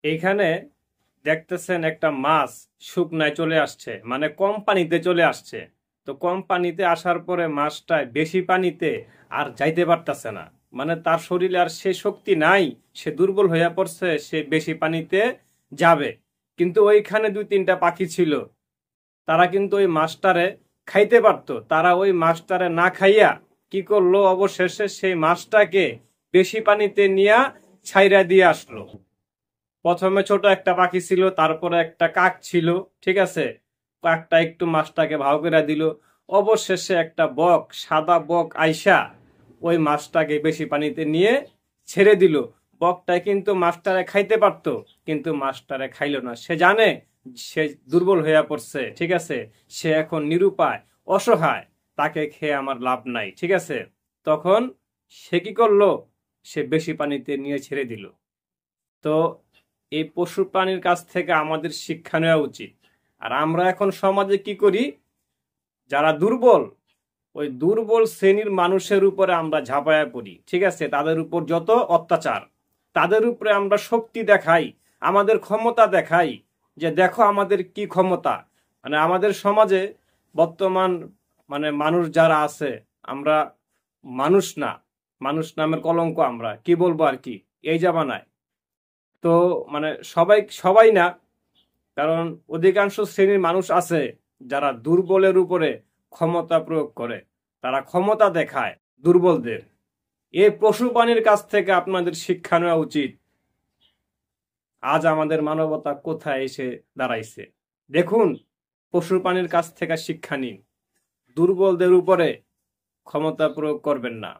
এইখানে দেখতেছেন একটা মাছ শুকনায় চলে আসছে, মানে কম পানিতে চলে আসছে। তো কম পানিতে আসার পরে মাছটা বেশি পানিতে আর যাইতে পারতেছে না, মানে তার শরীরে আর সে শক্তি নাই, সে দুর্বল হয়ে পড়ছে, সে বেশি পানিতে যাবে। কিন্তু ওইখানে দুই তিনটা পাখি ছিল, তারা কিন্তু ওই মাছটারে খাইতে পারতো। তারা ওই মাছটারে না খাইয়া কি করলো, অবশেষে সেই মাছটাকে বেশি পানিতে নিয়ে ছাইরা দিয়ে আসলো। প্রথমে ছোট একটা পাখি ছিল, তারপরে একটা কাক ছিল, ঠিক আছে। কাকটা একটু মাছটাকে ভাও করে দিল, অবশেষে একটা বক, সাদা বক আইসা ওই মাছটাকে বেশি পানিতে নিয়ে ছেড়ে দিল। বকটা কিন্তু মাছটারে খাইতে পারতো, কিন্তু মাছটারে খাইলো না। সে জানে সে দুর্বল হইয়া পড়ছে, ঠিক আছে, সে এখন নিরুপায়, অসহায়, তাকে খেয়ে আমার লাভ নাই, ঠিক আছে। তখন সে কি করলো, সে বেশি পানিতে নিয়ে ছেড়ে দিল। তো এই পশু প্রাণীর কাছ থেকে আমাদের শিক্ষা নেওয়া উচিত। আর আমরা এখন সমাজে কি করি, যারা দুর্বল, ওই দুর্বল শ্রেণীর মানুষের উপরে আমরা ঝাঁপায়া পড়ি, ঠিক আছে। তাদের উপর যত অত্যাচার, তাদের উপরে আমরা শক্তি দেখাই, আমাদের ক্ষমতা দেখাই, যে দেখো আমাদের কি ক্ষমতা। মানে আমাদের সমাজে বর্তমান মানে মানুষ যারা আছে, আমরা মানুষ না, মানুষ নামের কলঙ্ক, আমরা কি বলবো আর কি এই জামানায়। তো মানে সবাই সবাই না, কারণ অধিকাংশ শ্রেণীর মানুষ আছে যারা দুর্বলের উপরে ক্ষমতা প্রয়োগ করে, তারা ক্ষমতা দেখায় দুর্বলদের। এই পশু প্রাণীর কাছ থেকে আপনাদের শিক্ষা নেওয়া উচিত। আজ আমাদের মানবতা কোথায় এসে দাঁড়াইছে দেখুন। পশু প্রাণীর কাছ থেকে শিক্ষা নিন, দুর্বলদের উপরে ক্ষমতা প্রয়োগ করবেন না।